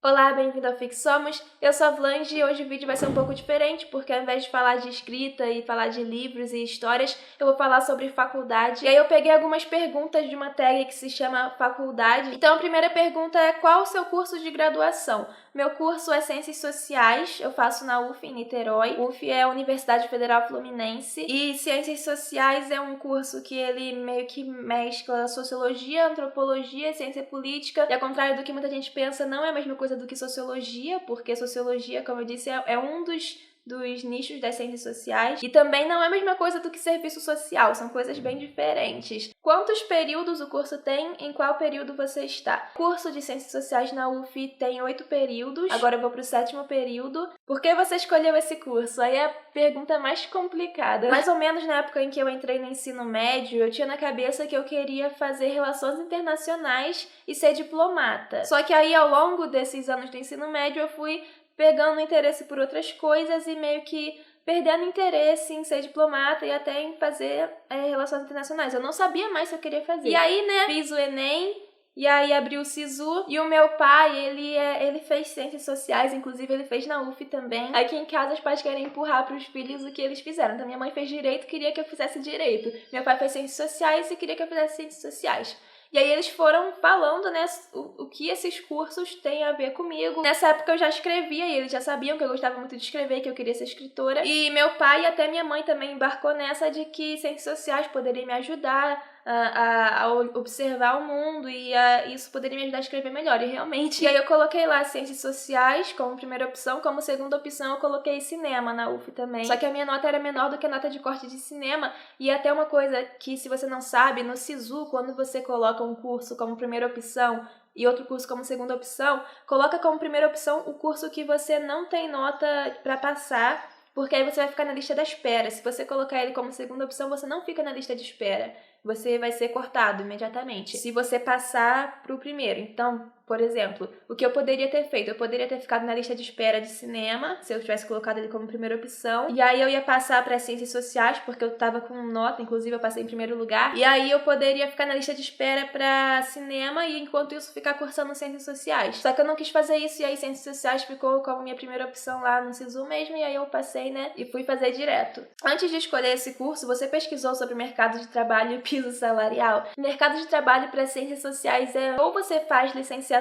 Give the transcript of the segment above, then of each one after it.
Olá, bem-vindo ao Fix Somos. Eu sou a Vlange e hoje o vídeo vai ser um pouco diferente, porque ao invés de falar de escrita e falar de livros e histórias, eu vou falar sobre faculdade. E aí eu peguei algumas perguntas de uma tag que se chama faculdade. Então a primeira pergunta é: qual o seu curso de graduação? Meu curso é Ciências Sociais, eu faço na UF em Niterói. UF é a Universidade Federal Fluminense e Ciências Sociais é um curso que ele meio que mescla sociologia, antropologia, ciência política. E ao contrário do que muita gente pensa, não é a mesma coisa do que sociologia, porque sociologia, como eu disse, é um dos nichos das ciências sociais e também não é a mesma coisa do que serviço social, são coisas bem diferentes. Quantos períodos o curso tem? Em qual período você está? O curso de ciências sociais na UF tem 8 períodos, agora eu vou pro 7º período. Por que você escolheu esse curso? Aí é a pergunta mais complicada. Mais ou menos na época em que eu entrei no ensino médio, eu tinha na cabeça que eu queria fazer relações internacionais e ser diplomata. Só que aí ao longo desses anos do ensino médio eu fui pegando interesse por outras coisas e meio que perdendo interesse em ser diplomata e até em fazer relações internacionais. Eu não sabia mais se eu queria fazer. E aí, fiz o Enem, e aí abri o SISU, e o meu pai, ele fez ciências sociais, inclusive ele fez na UF também. Aqui em casa os pais querem empurrar para os filhos o que eles fizeram. Então minha mãe fez direito, queria que eu fizesse direito. Meu pai fez ciências sociais e queria que eu fizesse ciências sociais. E aí eles foram falando, o que esses cursos têm a ver comigo. Nessa época eu já escrevia e eles já sabiam que eu gostava muito de escrever, que eu queria ser escritora. E meu pai e até minha mãe também embarcou nessa de que ciências sociais poderiam me ajudar a observar o mundo e isso poderia me ajudar a escrever melhor, e realmente. E aí eu coloquei lá ciências sociais como primeira opção, como segunda opção eu coloquei cinema na UF também. Só que a minha nota era menor do que a nota de corte de cinema, e até uma coisa que, se você não sabe, no SISU, quando você coloca um curso como primeira opção e outro curso como segunda opção, coloca como primeira opção o curso que você não tem nota para passar, porque aí você vai ficar na lista da espera. Se você colocar ele como segunda opção, você não fica na lista de espera. Você vai ser cortado imediatamente se você passar pro primeiro. Então, por exemplo, o que eu poderia ter feito? Eu poderia ter ficado na lista de espera de cinema, se eu tivesse colocado ele como primeira opção. E aí eu ia passar para ciências sociais, porque eu tava com nota, inclusive eu passei em primeiro lugar. E aí eu poderia ficar na lista de espera para cinema e enquanto isso ficar cursando ciências sociais. Só que eu não quis fazer isso e aí ciências sociais ficou como minha primeira opção lá no SISU mesmo. E aí eu passei, e fui fazer direto. Antes de escolher esse curso, você pesquisou sobre mercado de trabalho e piso salarial? Mercado de trabalho para ciências sociais ou você faz licenciatura,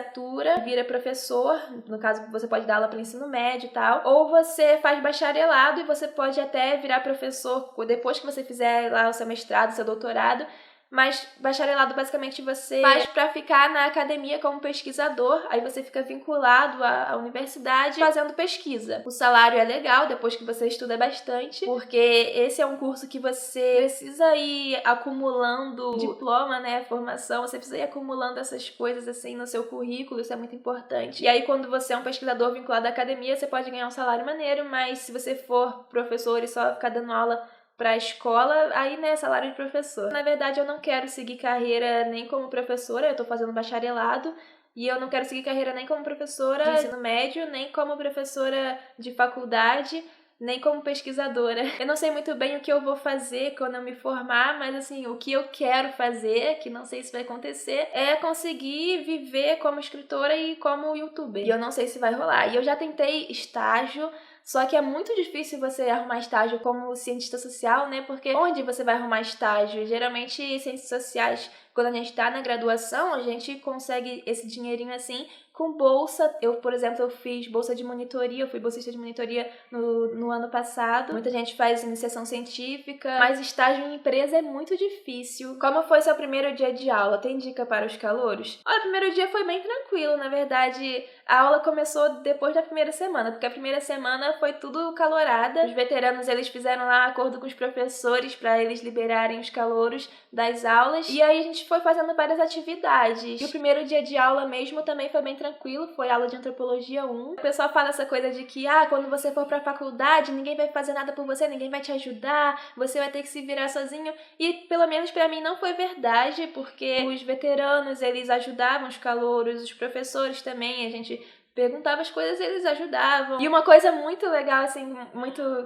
vira professor, no caso você pode dar aula para ensino médio e tal, ou você faz bacharelado e você pode até virar professor depois que você fizer lá o seu mestrado, o seu doutorado. Mas bacharelado basicamente você faz para ficar na academia como pesquisador, aí você fica vinculado à universidade fazendo pesquisa. O salário é legal depois que você estuda bastante, porque esse é um curso que você precisa ir acumulando diploma, formação, você precisa ir acumulando essas coisas assim no seu currículo, isso é muito importante. E aí quando você é um pesquisador vinculado à academia, você pode ganhar um salário maneiro, mas se você for professor e só ficar dando aula pra escola, aí, salário de professor. Na verdade, eu não quero seguir carreira nem como professora, eu tô fazendo bacharelado, e eu não quero seguir carreira nem como professora de ensino médio, nem como professora de faculdade, nem como pesquisadora. Eu não sei muito bem o que eu vou fazer quando eu me formar, mas assim, o que eu quero fazer, que não sei se vai acontecer, é conseguir viver como escritora e como youtuber. E eu não sei se vai rolar. E eu já tentei estágio, só que é muito difícil você arrumar estágio como cientista social, porque onde você vai arrumar estágio? Geralmente, ciências sociais, quando a gente tá na graduação, a gente consegue esse dinheirinho assim com bolsa. Eu, por exemplo, eu fiz bolsa de monitoria, eu fui bolsista de monitoria no ano passado. Muita gente faz iniciação científica, mas estágio em empresa é muito difícil. Como foi seu primeiro dia de aula? Tem dica para os calouros? Olha, o primeiro dia foi bem tranquilo, na verdade. A aula começou depois da primeira semana, porque a primeira semana foi tudo calorada. Os veteranos, eles fizeram lá acordo com os professores para eles liberarem os calouros das aulas. E aí a gente foi fazendo várias atividades. E o primeiro dia de aula mesmo também foi bem tranquilo, foi aula de antropologia 1. O pessoal fala essa coisa de que, quando você for pra faculdade, ninguém vai fazer nada por você, ninguém vai te ajudar, você vai ter que se virar sozinho. E pelo menos pra mim não foi verdade, porque os veteranos, eles ajudavam os calouros, os professores também, a gente perguntava as coisas e eles ajudavam. E uma coisa muito legal, assim,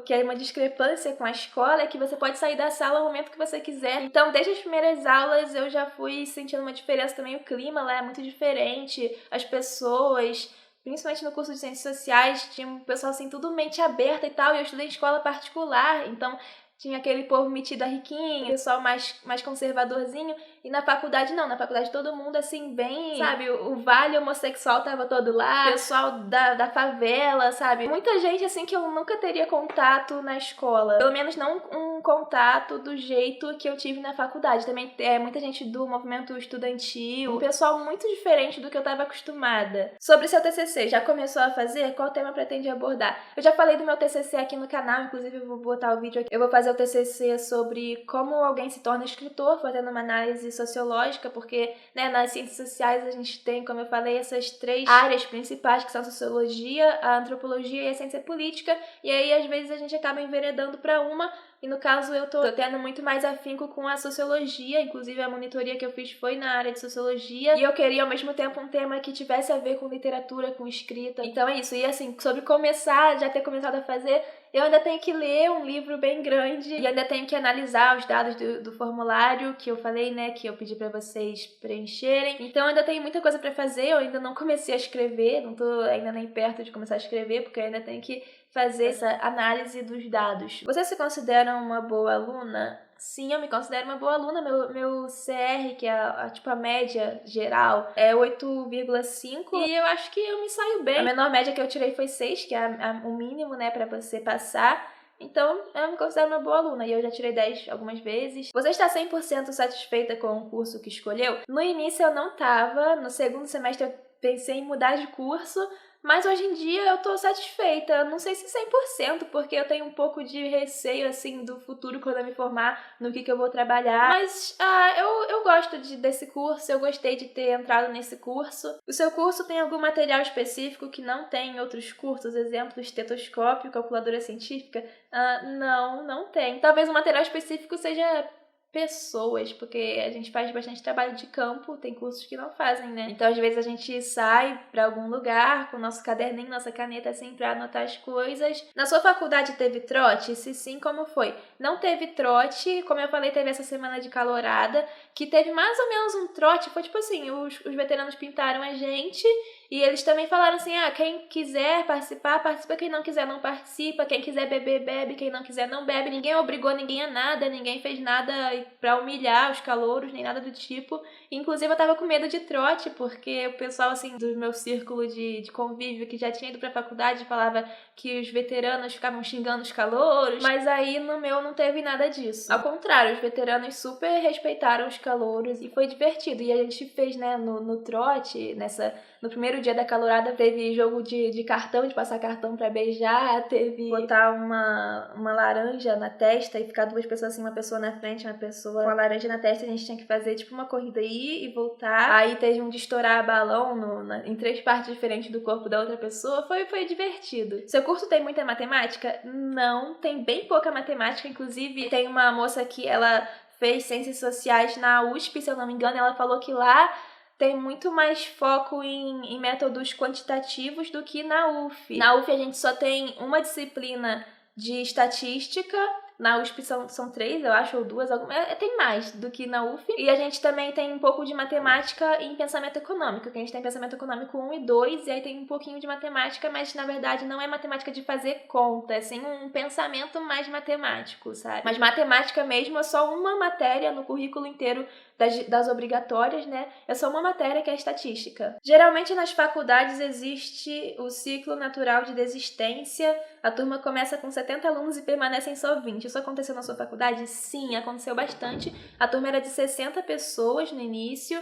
que é uma discrepância com a escola, é que você pode sair da sala no momento que você quiser. Então, desde as primeiras aulas, eu já fui sentindo uma diferença também. O clima lá é muito diferente, as pessoas principalmente no curso de Ciências Sociais, tinha um pessoal assim, tudo mente aberta e tal, e eu estudei em escola particular, então tinha aquele povo metido a riquinho, pessoal mais conservadorzinho, e na faculdade não, na faculdade todo mundo assim, bem, sabe, o vale homossexual tava todo lá, o pessoal da favela, sabe, muita gente assim que eu nunca teria contato na escola, pelo menos não um contato do jeito que eu tive na faculdade. Também muita gente do movimento estudantil, um pessoal muito diferente do que eu tava acostumada. Sobre seu TCC, já começou a fazer? Qual tema pretende abordar? Eu já falei do meu TCC aqui no canal, inclusive eu vou botar o vídeo aqui. Eu vou fazer o TCC sobre como alguém se torna escritor, fazendo uma análise sociológica, porque, né, nas ciências sociais a gente tem, como eu falei, essas 3 áreas principais, que são a sociologia, a antropologia e a ciência política, e aí às vezes a gente acaba enveredando para uma, e no caso eu tô tendo muito mais afinco com a sociologia, inclusive a monitoria que eu fiz foi na área de sociologia, e eu queria ao mesmo tempo um tema que tivesse a ver com literatura, com escrita. Então é isso, e assim, sobre começar, já ter começado a fazer, eu ainda tenho que ler um livro bem grande e ainda tenho que analisar os dados do formulário que eu falei, né, que eu pedi pra vocês preencherem. Então ainda tenho muita coisa pra fazer, eu ainda não comecei a escrever, não tô ainda nem perto de começar a escrever, porque eu ainda tenho que fazer essa análise dos dados. Você se considera uma boa aluna? Sim, eu me considero uma boa aluna. Meu CR, que é tipo a média geral, é 8,5 e eu acho que eu me saio bem. A menor média que eu tirei foi 6, que é o mínimo, né, pra você passar. Então, eu me considero uma boa aluna e eu já tirei 10 algumas vezes. Você está 100% satisfeita com o curso que escolheu? No início eu não tava, no segundo semestre eu pensei em mudar de curso, mas hoje em dia eu tô satisfeita, não sei se 100%, porque eu tenho um pouco de receio, assim, do futuro quando eu me formar, no que eu vou trabalhar. Mas eu gosto desse curso, eu gostei de ter entrado nesse curso. O seu curso tem algum material específico que não tem em outros cursos? Exemplo, estetoscópio, calculadora científica? Não tem. Talvez o material específico seja pessoas, porque a gente faz bastante trabalho de campo, tem cursos que não fazem, né? Então, às vezes a gente sai pra algum lugar com o nosso caderninho, nossa caneta, assim, pra anotar as coisas. Na sua faculdade teve trote? Se sim, como foi? Não teve trote, como eu falei, teve essa semana de calorada, que teve mais ou menos um trote, foi tipo assim, os veteranos pintaram a gente, e eles também falaram assim, quem quiser participar, participa, quem não quiser não participa, quem quiser beber, bebe, quem não quiser não bebe, ninguém obrigou ninguém a nada, ninguém fez nada pra humilhar os calouros, nem nada do tipo. Inclusive eu tava com medo de trote, porque o pessoal assim do meu círculo de convívio que já tinha ido pra faculdade falava que os veteranos ficavam xingando os calouros, mas aí no meu não teve nada disso. Ao contrário, os veteranos super respeitaram os calouros e foi divertido. E a gente fez, né, no trote, no primeiro dia da calorada, teve jogo de cartão, de passar cartão pra beijar, teve botar uma laranja na testa e ficar 2 pessoas assim, uma pessoa na frente, uma pessoa com a laranja na testa, a gente tinha que fazer tipo uma corrida ir e voltar. Aí teve um de estourar balão em 3 partes diferentes do corpo da outra pessoa, foi divertido. Seu curso tem muita matemática? Não, tem bem pouca matemática, inclusive tem uma moça que ela fez ciências sociais na USP, se eu não me engano, ela falou que lá tem muito mais foco em métodos quantitativos do que na UF. Na UF a gente só tem uma disciplina de estatística, na USP são 3, eu acho, ou 2, tem mais do que na UF. E a gente também tem um pouco de matemática em pensamento econômico, que a gente tem pensamento econômico 1 e 2, e aí tem um pouquinho de matemática, mas na verdade não é matemática de fazer conta, é sim um pensamento mais matemático, sabe? Mas matemática mesmo é só uma matéria no currículo inteiro das obrigatórias, né? É só uma matéria que é estatística. Geralmente nas faculdades existe o ciclo natural de desistência. A turma começa com 70 alunos e permanecem só 20. Isso aconteceu na sua faculdade? Sim, aconteceu bastante. A turma era de 60 pessoas no início.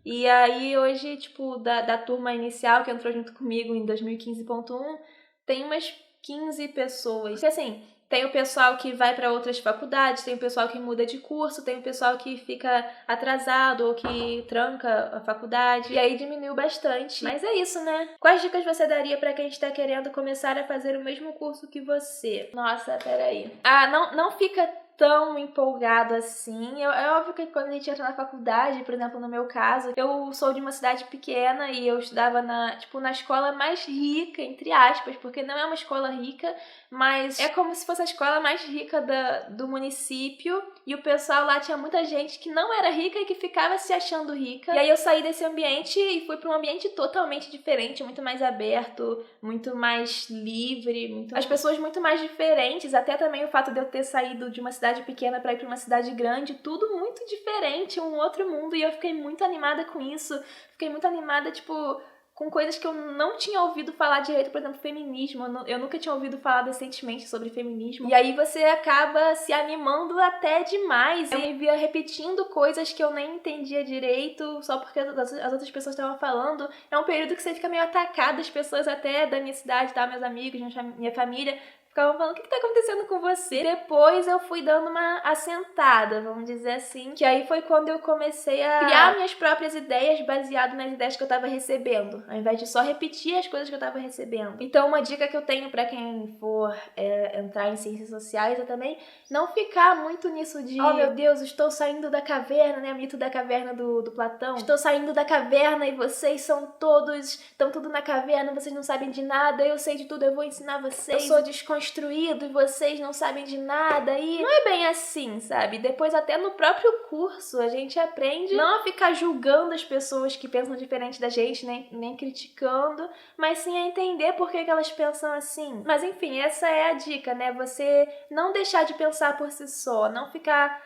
E aí hoje, tipo, da turma inicial que entrou junto comigo em 2015.1, tem umas 15 pessoas. Porque assim, tem o pessoal que vai para outras faculdades, tem o pessoal que muda de curso, tem o pessoal que fica atrasado ou que tranca a faculdade. E aí diminuiu bastante. Mas é isso, né? Quais dicas você daria para quem está querendo começar a fazer o mesmo curso que você? Nossa, peraí. Não fica tão empolgado assim. É óbvio que quando a gente entra na faculdade, por exemplo, no meu caso, eu sou de uma cidade pequena e eu estudava na escola mais rica, entre aspas, porque não é uma escola rica, mas é como se fosse a escola mais rica do município, e o pessoal lá tinha muita gente que não era rica e que ficava se achando rica. E aí eu saí desse ambiente e fui para um ambiente totalmente diferente, muito mais aberto, muito mais livre, as pessoas muito mais diferentes, até também o fato de eu ter saído de uma cidade pequena para ir para uma cidade grande, tudo muito diferente, um outro mundo, e eu fiquei muito animada com isso. Fiquei muito animada, tipo, com coisas que eu não tinha ouvido falar direito, por exemplo, feminismo. Eu nunca tinha ouvido falar decentemente sobre feminismo. E aí você acaba se animando até demais. Eu me via repetindo coisas que eu nem entendia direito, só porque as outras pessoas estavam falando. É um período que você fica meio atacado, as pessoas até da minha cidade, tá? Meus amigos, minha família, ficavam falando, o que tá acontecendo com você? Depois eu fui dando uma assentada, vamos dizer assim, que aí foi quando eu comecei a criar minhas próprias ideias baseado nas ideias que eu tava recebendo, ao invés de só repetir as coisas que eu tava recebendo. Então uma dica que eu tenho pra quem for entrar em ciências sociais é também não ficar muito nisso de, oh meu Deus, estou saindo da caverna, né, o mito da caverna do Platão. Estou saindo da caverna e vocês estão tudo na caverna, vocês não sabem de nada, eu sei de tudo, eu vou ensinar vocês. Eu sou desconstruído e vocês não sabem de nada, e não é bem assim, sabe? Depois até no próprio curso a gente aprende não a ficar julgando as pessoas que pensam diferente da gente, nem criticando, mas sim a entender por que elas pensam assim. Mas enfim, essa é a dica, né? Você não deixar de pensar por si só, não ficar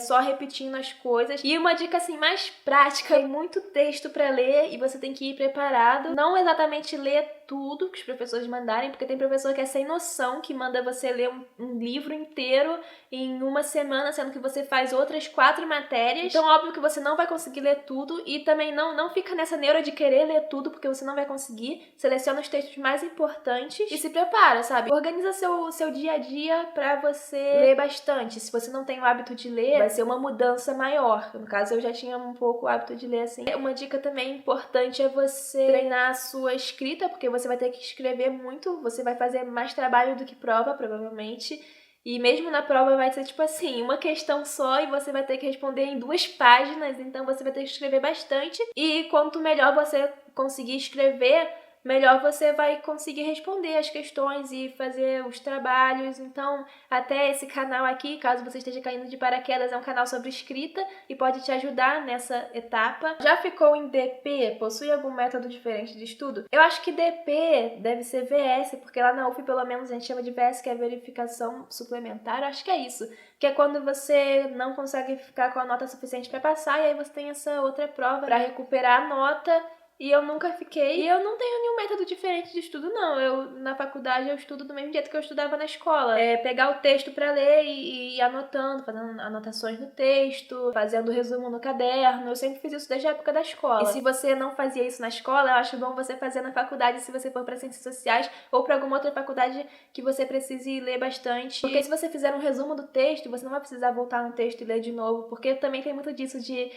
só repetindo as coisas. E uma dica assim mais prática, tem muito texto pra ler e você tem que ir preparado, não exatamente ler tudo que os professores mandarem, porque tem professor que é sem noção, que manda você ler um livro inteiro em uma semana, sendo que você faz outras 4 matérias. Então óbvio que você não vai conseguir ler tudo, e também não fica nessa neura de querer ler tudo, porque você não vai conseguir. Seleciona os textos mais importantes e se prepara, sabe? Organiza seu dia a dia pra você ler bastante. Se você não tem o hábito de ler, vai ser uma mudança maior. No caso, eu já tinha um pouco o hábito de ler assim. Uma dica também importante é você treinar a sua escrita, porque você vai ter que escrever muito, você vai fazer mais trabalho do que prova, provavelmente. E mesmo na prova vai ser tipo assim, uma questão só e você vai ter que responder em 2 páginas, então você vai ter que escrever bastante. E quanto melhor você conseguir escrever, melhor você vai conseguir responder as questões e fazer os trabalhos. Então, até esse canal aqui, caso você esteja caindo de paraquedas, é um canal sobre escrita e pode te ajudar nessa etapa. Já ficou em DP? Possui algum método diferente de estudo? Eu acho que DP deve ser VS, porque lá na UF, pelo menos, a gente chama de VS, que é verificação suplementar. Eu acho que é isso. Que é quando você não consegue ficar com a nota suficiente para passar, e aí você tem essa outra prova para recuperar a nota. E eu nunca fiquei. E eu não tenho nenhum método diferente de estudo, não. Na faculdade, eu estudo do mesmo jeito que eu estudava na escola. Pegar o texto pra ler e ir anotando, fazendo anotações no texto, fazendo resumo no caderno. Eu sempre fiz isso desde a época da escola. E se você não fazia isso na escola, eu acho bom você fazer na faculdade, se você for pra ciências sociais ou pra alguma outra faculdade que você precise ler bastante. Porque se você fizer um resumo do texto, você não vai precisar voltar no texto e ler de novo. Porque também tem muito disso de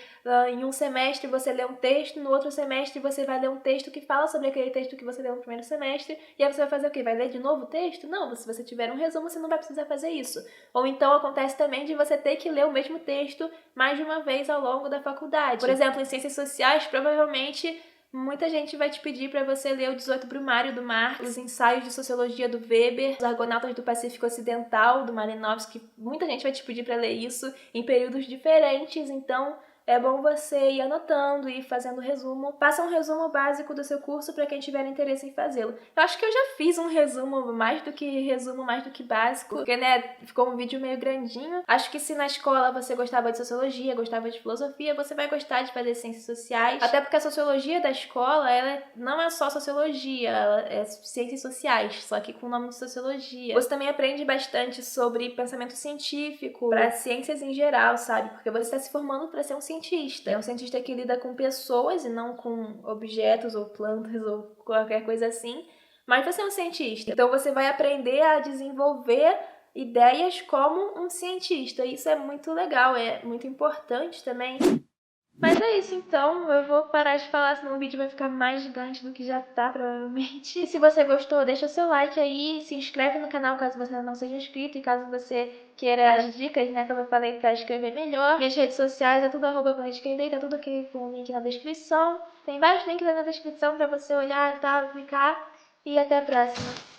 em um semestre você lê um texto, no outro semestre você vai ler um texto que fala sobre aquele texto que você leu no primeiro semestre, e aí você vai fazer o quê? Vai ler de novo o texto? Não, se você tiver um resumo, você não vai precisar fazer isso. Ou então acontece também de você ter que ler o mesmo texto mais de uma vez ao longo da faculdade. Por exemplo, em ciências sociais, provavelmente muita gente vai te pedir para você ler o 18 Brumário do Marx, os ensaios de sociologia do Weber, os Argonautas do Pacífico Ocidental do Malinowski. Muita gente vai te pedir para ler isso em períodos diferentes, então é bom você ir anotando e fazendo resumo. Faça um resumo básico do seu curso para quem tiver interesse em fazê-lo. Eu acho que eu já fiz um resumo mais do que básico, porque, né, ficou um vídeo meio grandinho. Acho que se na escola você gostava de sociologia, gostava de filosofia, você vai gostar de fazer ciências sociais. Até porque a sociologia da escola, ela não é só sociologia, ela é ciências sociais, só que com o nome de sociologia. Você também aprende bastante sobre pensamento científico, para ciências em geral, sabe? Porque você está se formando para ser um cientista. É um cientista que lida com pessoas e não com objetos ou plantas ou qualquer coisa assim. Mas você é um cientista. Então você vai aprender a desenvolver ideias como um cientista. Isso é muito legal, é muito importante também. Mas é isso, então. Eu vou parar de falar, senão o vídeo vai ficar mais gigante do que já tá, provavelmente. E se você gostou, deixa o seu like aí, se inscreve no canal caso você não seja inscrito e caso você queira as dicas, né, como eu falei, pra escrever melhor. Minhas redes sociais é tudo @planeticandei, tá tudo aqui com o link na descrição. Tem vários links aí na descrição pra você olhar e tal, clicar. E até a próxima.